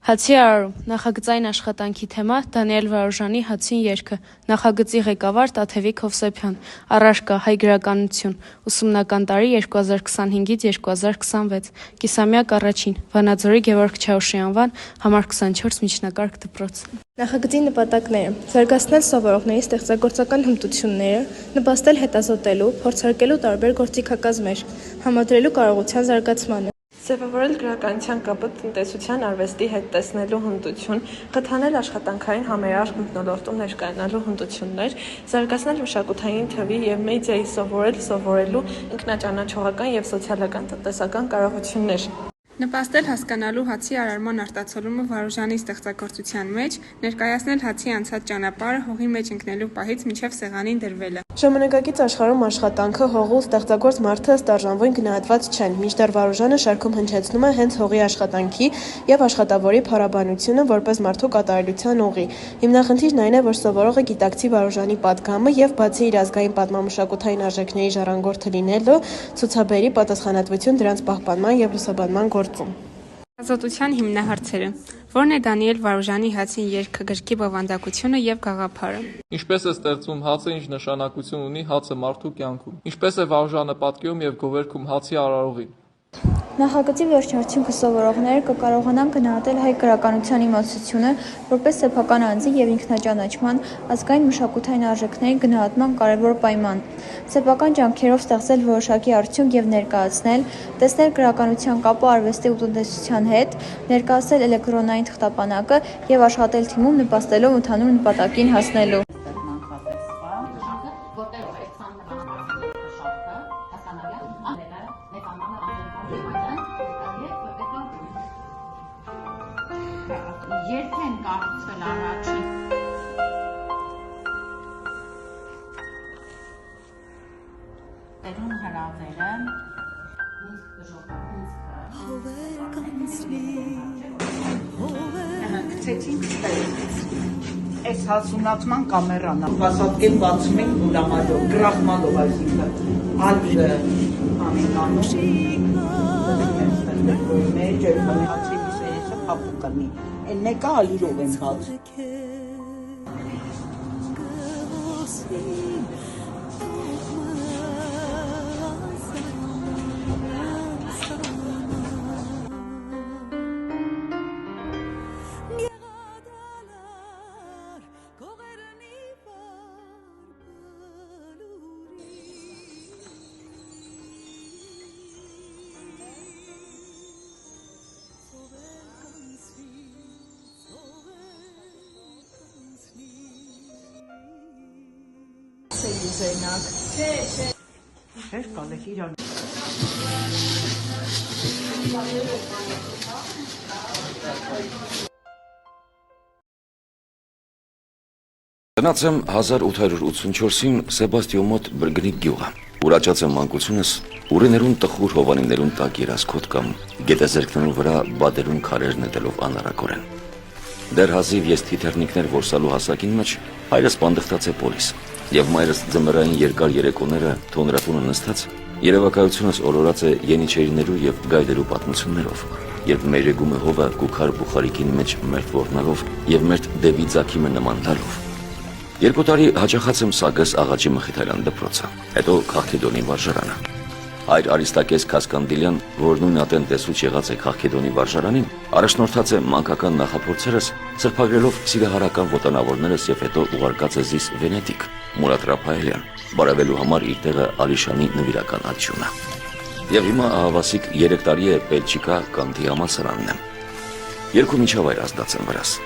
Հացի արարում նախագծային աշխատանքի թեմա Դանիել Վարուժանի «Հացին երգը», նախագծի ղեկավար Տաթևիկ Հովսեփյան, առարկա հայ գրականություն, ուսումնական տարի 2025-2026, կիսամյակ առաջին, Վանաձորի Գևորգ Չաուշի անվան, համար 24 միջնակարգ դպրոց։ Նախագծի նպատակները՝ զարգացնել սովորողների ստեղծագործական հմտությունները, նպաստել հետազոտելու, փորձարկելու տարբեր գործիքակազմեր, համադրելու կարողության զարգացմանը։ Ձևավորել գրականության կապը տնտեսության արվեստի հետ տեսնելու հմտություն, խթանել աշխատանքային համերաշխ մթնոլորտում ներկայանալու հմտություններ, զարգացնել մշակութային թվի և մեդիայի սովորելու ինքնաճանաչողական և սոցիալական տնտեսական կարողություններ։ Նպաստել հասկանալու հացի արարման արտացոլումը Վարուժանի ստեղծագործության մեջ, ներկայացնել հացի անցած ճանապարհը հողի մեջ ընկնելու պահից մինչև սեղանին դրվելը։ Ժամանակակից աշխարհում աշխատանքը, հողու ստեղծագործ մարդը ըստ արժանվույն գնահատված չեն, մինչդեռ Վարուժանը շարքում հնչեցնում է հենց հողի աշխատանքի և աշխատավորի փառաբանությունը որպես մարդու կատարելության ուղի։ Հիմնախնդիրն այն է, որ սովորողը գիտակցի Վարուժանի պատգամը և բացի իր ազգային պատմամշակութային արժեքների ժառանգորդը լինելու, ցուցաբերի պատասխանատվություն դրանց պահպանման և լուսաբանման գործում։ Հետազոտության հիմնահարցերը։ Ո՞րն է Դանիել Վարուժանի «Հացին երգը» գրքի բովանդակությունը և գաղափարը։ Ինչպես է ստեղծվում հացը, ինչ նշանակություն ունի հացը մարդու կյանքում։ Ինչպես է Վարուժանը պատկերում և գովերգում հացի արարողին։ Նախագծի վերջ արդյունքը սովորողները կկարողանան գնահատել հայ գրականության իմացությունը որպես սեփական անձի և ինքնաճանաչման, ազգային մշակութային արժեքների գնահատման կարևոր պայման, սեփական ջանքերով ստեղծել որոշակի արդյունք և ներկայացնել, տեսնել գրականության կապը արվեստի ու տնտեսության հետ, ներկայացնել էլեկտրոնային թղթապանակը և աշխատել թիմում նպաստելով ընդհանուր նպատակին հասնելու։ Երբ են կառուցվել առաջին տերուն հրավերը գցեցինք այս հասունացման կամերան հասատկեն բացում ենք ուրամալով, գրախմալով, այսինքն ալվը ամենանում մեջ հացի հապուկանի Են նեկա ալիրով են բաց։ Չէ, կալեք իրան։ Ծնած եմ 1884-ին Սեբաստիոն մոտ Բրգնիկ գյուղը, ուրաճած եմ մանկությունս ուռիներուն տխուր հովանիներուն տակ երասքոտ կամ գետեզերքներուն վրա բադերուն քարեր նետելով անառակորեն։ Դեռ հազիվ ես թիթեռնիկներ որսալու հասակին մեջ հայրս պանդխտած է պոլիս, և մայրս ձմեռային երկար երեկոները թոնրատունը նստած երևակայությունս օրորած է ենիչերիներու և գայդերու պատմություններով, երբ մերեգում է հովը կուքար բուխարիկին մեջ մերթ որնալով և մերթ դևի ձակիմը նման տալով։ 2 տարի հաճախած եմ Սագս աղաջի Մխիթարյան դպրոցը, հետո Քաղքեդոնի վարժարանը։ Հայր Արիստակես Քասկանդիլյան, որ նույն ատեն տեսուչ եղած է Քաղքեդոնի վարժարանին, առաջնորդած է մանկական նախափորձերս, սրբագրելով սիրահարական ոտանավորներս և հետո ուղարկած է զիս Վենետիկ, Մուրադ Ռափայելյան, բարևելու համար իր տեղը Ալիշանի նվիրական աջյունը։ Եվ հիմա ահավասիկ 3 տարի է Պելչիկա կանտի համալսարանն եմ։ 2 միջավայր ազդած եմ վրաս,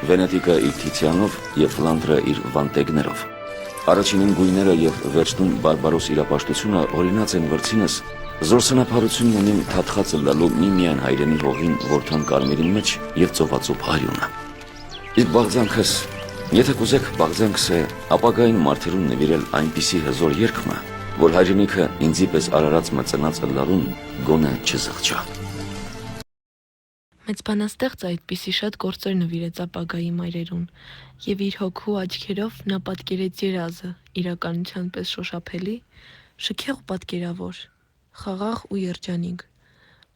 Վենետիկը իր Թիցիանով և Ֆլանդրը իր Վանտեգներով։ Առաջինին գույները և վերջնուն բարբարոս իրապաշտությունը օրինած են վրցինս, զորսնափարությունն ունիմ թաթխածը լալու միմիայն հայրենի հողին որդան կարմիրին մեջ և ծովացուպ արյունը։ Իսկ բաղձանքս, եթե կուզեք բաղձանքս է ապագային մարդերուն նվիրել այնպիսի հզոր երգմը, որ հայրենիքը ինձի պես արարած մծնած լալուն գոնը չզղջա։ Մեծ բանաստեղծը այդպիսի շատ գործեր նվիրեց ապագայի մայրերուն, և իր հոգու աչքերով նա պատկերեց երազը իրականության պես շոշափելի, շքեղ ու պատկերավոր, խաղաղ ու երջանիկ,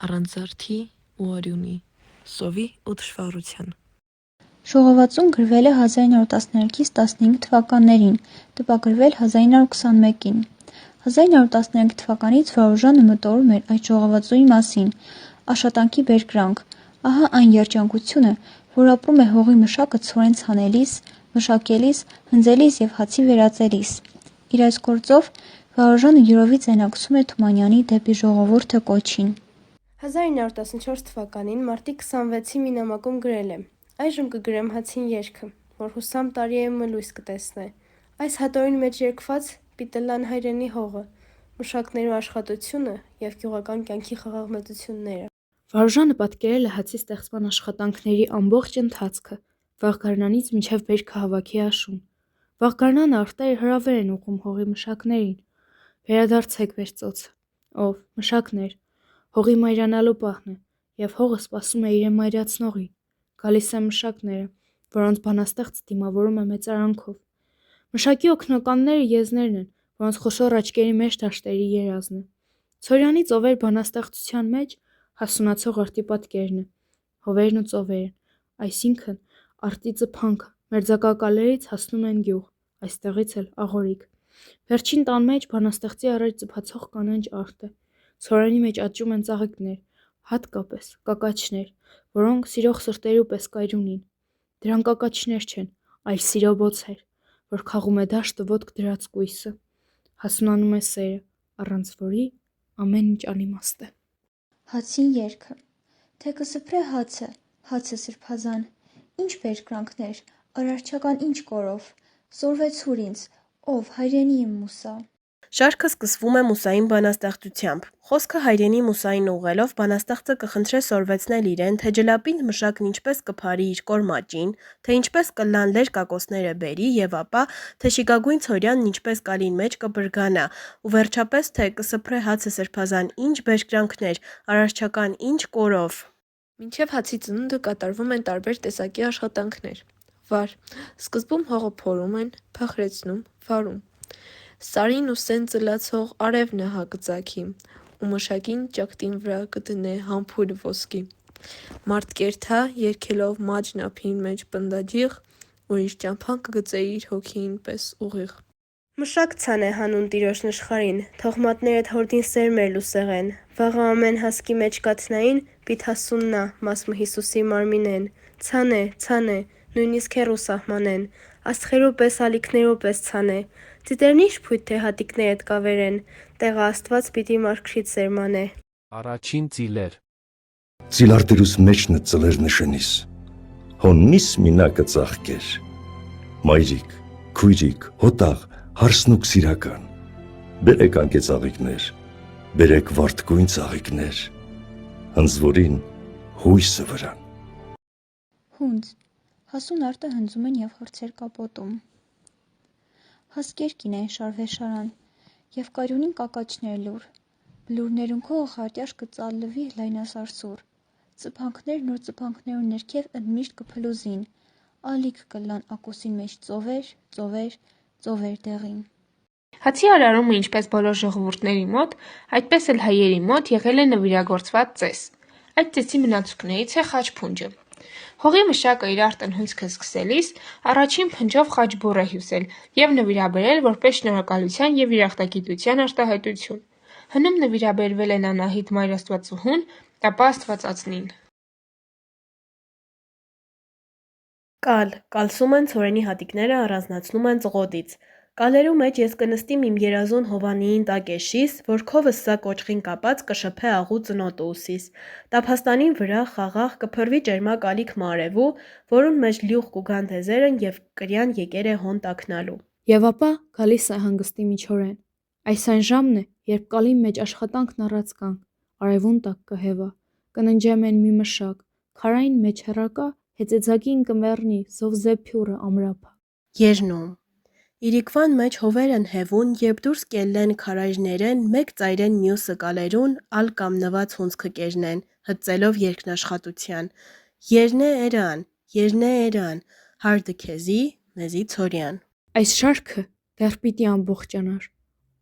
առանց զարդի ու արյունի, սովի ու թշվառության։ Ժողովածուն գրվել է 1913-ից 15 թվականներին, տպագրվել 1921-ին։ 1913 թվականից Վարուժանը մտորում էր այդ ժողովածուի մասին, աշխատանքի բերկրանք, ահա այն երջանկությունը, որ ապրում է հողի մշակը ցորեն ցանելիս, մշակելիս, հնձելիս և հացի վերածելիս։ Իր այս գործով Վարուժանը յուրովի ձենակցում է Թումանյանի «Դեպի ժողովուրդը» կոչին։ 1914 թվականին մարտի 26-ի մի նամակում գրել է. «Այժմ կգրեմ հացին երգը, որ հուսամ տարի եմ լույս կտեսնե։ Այս հատորին մեջ երգված պիտի լան հայրենի հողը, մշակներու աշխատությունը և գյուղական կյանքի խաղաղ Վարուժանը պատկերել է հացի ստեղծման աշխատանքների ամբողջ ընթացքը, վաղ գարնանից մինչև բերքը հավաքի աշուն։ Վաղ գարնանը արտերը հրավեր են ուղղում հողի մշակներին. «Վերադարձեք վեր ծոցը, ով մշակներ, հողի մայրանալու պահն է, և հողը սպասում է իրեն մայրացնողի։ Գալիս են մշակները, որոնց բանաստեղծը դիմավորում է մեծարանքով։ Մշակի օգնականները եզներն են, որոնց խոշոր աչքերի մեջ դաշտերի երազն է։ Ցորյանի ծովեր բանաստեղծության մեջ հասունացող արտի պատկերն է, հովերն ու ծովերը, այսինքն արտի ծփանքը, մերձակակալերից հասնում են գյուղ, այստեղից էլ աղորիկ։ Վերջին տան մեջ բանաստեղծի առաջ ծփացող կանաչ արտ է, ցորենի մեջ աճում են ծաղիկներ, հատկապես կակաչներ, որոնք սիրող սրտերու պես կայրունին։ Դրանք կակաչներ չեն, այլ սիրո բոցեր, որ քաղում է դաշտը ոտք դրած կույսը, հասունանում է սերը, առանց որի ամեն ինչ անիմաստ է»։ Հացին երգը։ Թե կսփրե հացը, հացը սրբազան, ինչ բերկրանքներ, արարչական ինչ կորով, սորվեցուր ինձ, ով հայրենի իմ Մուսա։ Շարքը սկսվում է Մուսային բանաստեղծությամբ։ Խոսքը հայրենի Մուսային ուղղելով բանաստեղծը կխնդրե սորվեցնել իրեն, թե ջլապինդ մշակն ինչպես կփարի իր կորմաճին, թե ինչպես կլան լեր կակոսները բերի և ապա, թե շիկագույն ցորյանն ինչպես կալին մեջ կբրգանա, ու վերջապես, թե կսփրե հացը սրբազան ինչ բերկրանքներ, արարչական ինչ կորով։ Մինչև հացի ծնունդը կատարվում են տարբեր տեսակի աշխատանքներ։ Վար. Սկզբում հողը փորում են, փխրեցնում, վարում։ Սարին ու սեն ծլացող արևն է հա կծագի, ու մշակին ճակտին վրա կդնե համբույր ոսկի։ Մարդ կերթա, երգելով մաջն ափին մեջ պնդաջիղ, ու իր ճամփան կգծե իր հոգին պես ուղիղ։ Մշակ ցան է հանուն տիրոջ նշխարին, թող մատներդ հորդին սերմեր լուսեղեն, վաղը ամեն հասկի մեջ կաթնային, պիտ հասուննա, մասմը Հիսուսի մարմինեն, ցան է, նույնիսկ հեռու սահմանեն, աստղերու պես ալիքներու պես ցան է, ծիտերն ինչ փույթ թե հատիկներդ կավերեն, տեղը Աստված պիտի մարգրիտ սերմանե։ Առաջին ծիլեր Ծիլարտերուս մեջնը ծլեր նշենիս, հոննիս մինակը ծաղկեր, մայրիկ, քույրիկ, հոտաղ, հարսնուկ սիրական, բերեք անկե ծաղիկներ, բերեք վարդկույն ծաղիկներ, հնձվորին հույսը վրան։ Հունձ. Հասուն արտը հնձում են և խրձեր կապոտում։ Հասկեր կինեն շարվեշարան, և կարյունին կակաչներ լուր, բլուրներուն քողը խարտյաշ կծալլվի լայնասարսուր, ծփանքներ նոր ծփանքներուն ներքև ընդմիշտ կփլուզին, ալիք կլան ակոսին մեջ ծովեր դեղին։ Հացի արարումը ինչպես բոլոր ժողովուրդների մոտ, այդպես էլ հայերի մոտ եղել է նվիրագործված ծես։ Այդ ծեսի մնացուկներից է խաչփունջը։ Հողի մշակը իր արտընհունձքը սկսելիս առաջին փնջով խաչբուռ է հյուսել և նվիրաբերել որպես շնորհակալության և երախտագիտության արտահայտություն։ Հնում նվիրաբերվել են Անահիտ Մայր Աստվածուհուն, ապա Աստվածածնին։ Կալսում են ցորենի հատիկները առանձնացնում են ծղոտից։ Կալերու մեջ ես կնստիմ իմ երազուն Հովանիին տակեշիս, որ քովս սա կոճղին կապած կշփե աղու ծնոտը ուսիս։ Տափաստանին վրա խաղաղ կփրվի ճերմակ ալիք մարևու, որուն մեջ լյուղ կուգան թեզերն և կրյան եկեր է հոն տաքնալու։ Եվ ապա գալիս է հանգստի միջօրեն։ Այս այն ժամն է, երբ կալին մեջ աշխատանքն առած կան, արևուն տակ կհևա, կննջեմ են մի մշակ, քարային մեջ հեռակա, հեծեծակին կմեռնի զով զեփյուրը ամրափա։ Երնում. Իրիկվան մեջ հովերն հևուն, երբ դուրս կելլեն քարայրներեն, մեկ ծայրեն մյուսը կալերուն, ալ կամ նված հունձքը կերնեն, հծելով երկնաշխատության։ Երնե էրան, հարդը քեզի, մեզի ցորյան։ Այս շարքը դեռ պիտի ամբողջանար,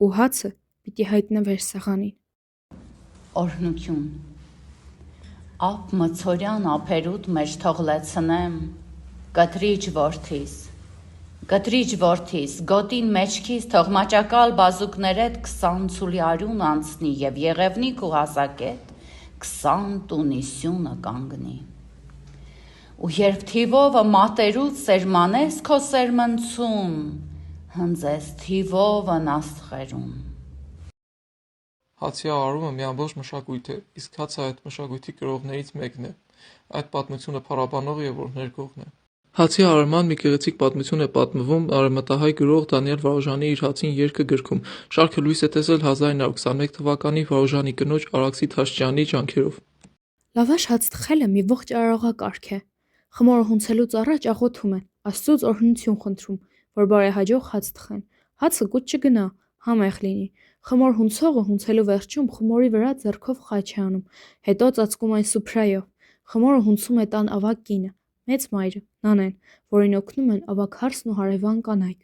ու հացը պիտի հայտնվեր սեղանին։ Օրհնություն։ Ապ մցորյան ափերուտ մեջ թողլեցնեմ, Կտրիչ որդիս, գոտին մեջքիս թող մաճակալ բազուկներետ 20 ցուլի արյուն անցնի և եղևնիկ ու հասակետ 20 տունի սյունը կանգնի։ Ու երբ թիվովը մատերուց սերմանես քո սերմնցուն, հնձես թիվովն աստղերում։ Հացի արարումը մի ամբողջ մշակույթ է, իսկ հացը այդ մշակույթի կրողներից մեկն է, այդ պատմությունը փառաբանողը և որ ներկողն է։ Հացի արարման մի գեղեցիկ պատմություն է պատմվում արևմտահայ գրող Դանիել Վարուժանի իր «Հացին երգը» գրքում։ Շարքը լույս է տեսել 1921 թվականի Վարուժանի կնոջ Արաքսի Թաշջյանի ջանքերով։ Լավաշ հաց թխելը մի ողջ արարողակարգ է։ Խմորը հունցելուց առաջ աղոթում են, Աստծուց օրհնություն խնդրում, որ բարեհաջող հաց թխեն։ Հացը կուտ չգնա, համեղ լինի։ Խմոր հունցողը հունցելու վերջում խմորի վրա ձեռքով խաչ է անում, հետո ծածկում այն սուփրայով։ Խմորը հունցում է տան ավագ կինը, մեծ մայրը, նանեն, որին օգնում են ավագ հարսն ու հարևան կանայք։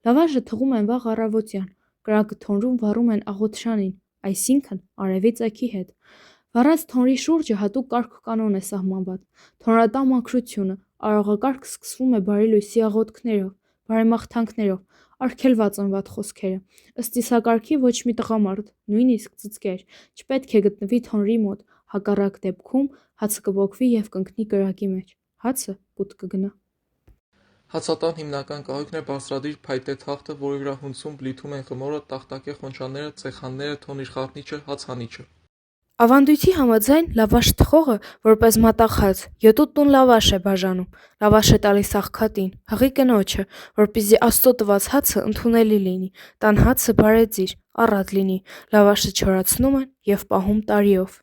Լավաշը թխում են վաղ առավոտյան, կրակը թոնրում վառում են աղոթշանին, այսինքն արևի ծագի հետ։ Վառած թոնրի շուրջը հատուկ կարգ-կանոն է սահմանված։ Թոնրատան մաքրությունը, արարողակարգը սկսվում է բարի լույսի աղոթքներով, բարեմաղթանքներով, արգելված են վատ խոսքերը։ Ըստ ծիսակարգի ոչ մի տղամարդ, նույնիսկ ծծկեր, չպետք է գտնվի թոնրի մոտ, հակառակ դեպքում հացը կպոկվի և կընկնի կրակի մեջ։ Հացը կուտ կգնա։ Հացատան հիմնական կահույքն է բարձրադիր փայտե թախտը, որի վրա հունցում բլիթում են խմորը, տախտակե խոնչաները, ծեխանները, թոնիր խառնիչը, հացանիչը։ Ավանդույթի համաձայն լավաշ թխողը, որպես մատաղ հաց, 7 տուն լավաշ է բաժանում։ Լավաշ է տալիս աղքատին, հղի կնոջը, որպեսզի Աստծո տված հացը ընդունելի լինի, տան հացը բարեծիր, առատ լինի, լավաշը չորացնում են և պահում տարիով։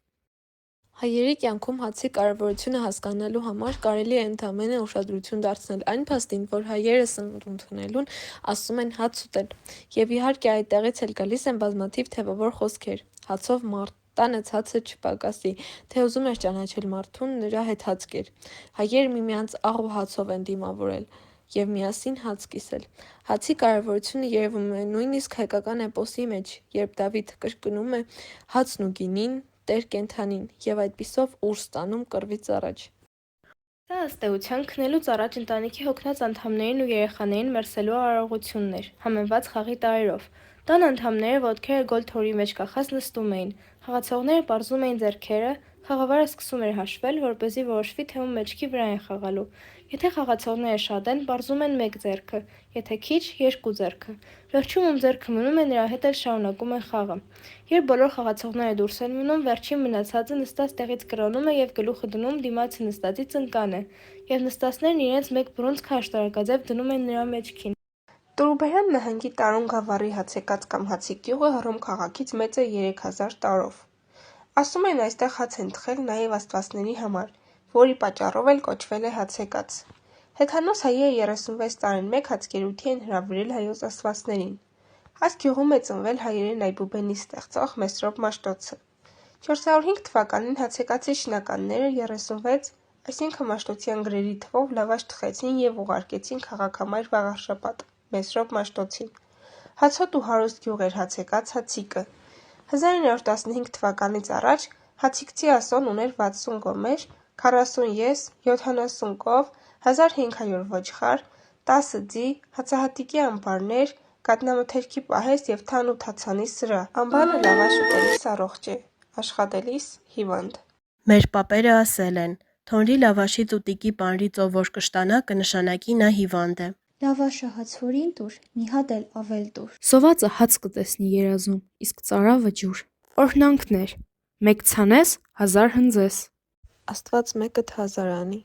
Հայերի կյանքում հացի կարևորությունը հասկանալու համար կարելի է ընդամենը ուշադրություն դարձնել այն փաստին, որ հայերը սնունդ ընդունելուն ասում են հաց ուտել, և իհարկե այդտեղից էլ գալիս են բազմաթիվ թևավոր խոսքեր. հացով մարդ, տանը ցածը չպակասի, թե ուզում ես ճանաչել մարդուն, նրա հետ հաց կեր։ Հայերը միմյանց աղ ու հացով են դիմավորել և միասին հաց կիսել։ Հացի կարևորությունը երևում է նույնիսկ հայկական էպոսի մեջ, երբ Դավիթը կրկնում է հացն ու գինին, Տեր կենդանին և այդպիսով ուր ստանում կռվից առաջ։ Սա ըստ էության քնելուց առաջ ընտանիքի հոգնած անդամներին ու երեխաներին մերսելու արարողությունն էր, համեմված խաղի տարրերով։ Տան անդամները ոտքերը գոլ թորի մեջ կախած նստում էին, խաղացողները պարզում էին ձեռքերը, խաղավարը սկսում էր հաշվել, որպեսզի որոշվի, թե ում մեջքի վրա են խաղալու։ Եթե խաղացողները շատ են, պարզում են մեկ ձեռքը, եթե քիչ՝ երկու ձեռքը։ Վերջում ում ձեռքը մնում է, նրա հետ էլ շարունակում են խաղը։ Երբ բոլոր խաղացողները դուրս են մնում, վերջին մնացածը նստած տեղից կրոնում է և գլուխը դնում դիմացի նստածի ծնկանը, և նստածներն իրենց մեկ բռունցքը աշտարակաձև դնում են նրա մեջքին։ Տուրուբերյան նահանգի Տարուն գավառի հացեկաց կամ հացի գյուղը Հռոմ քաղաքից մեծ է 3000 տարով։ Ասում են այստեղ հաց են թխել նաև աստվածների համար, որի պատճառով էլ կոչվել է հացեկաց։ Հեթանոս հայերը 36 տարին մեկ հացկերույթի են հրավիրել հայոց աստվածներին։ Այս գյուղում է ծնվել հայերեն այբուբենի ստեղծող Մեսրոպ Մաշտոցը։ 405 թվականին հացեկացի շնականները 36, այսինքն Մաշտոցյան գրերի թվով լավաշ թխեցին և ուղարկեցին քաղաքամայր Վաղարշապատ Մեսրոպ Մաշտոցին։ Հացհոտ ու հարուստ գյուղ էր Հացեկաց Հացիկը։ 1915 թվականից առաջ Հացիկցի ասոն ուներ 60 գոմեր, 40 ես, 70 կով, 1500 ոչխար, 10 ձի, հացահատիկի ամբարներ, կատնամթերքի պահեստ և թան ու թացանի սրահ։ Ամբարը լավաշ ուտելիս առողջ է, աշխատելիս հիվանդ։ Մեր պապերը ասել են. թոնրի լավաշից ու տիկի պանրի ծով որ կշտանա, կնշանակի նա հիվանդ է։ Լավաշը հացվորին տուր, մի հատ էլ ավել տուր։ Սովածը հաց կտեսնի երազում, իսկ ծարավը ջուր։ Օրհնանքներ. մեկ ցանես, 1000 հնձես։ Աստված մեկդ հազար անի։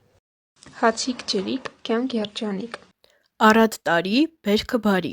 Հացիկ ջրիկ, կյանք երջանիկ։ Առատ տարի, բերքը բարի։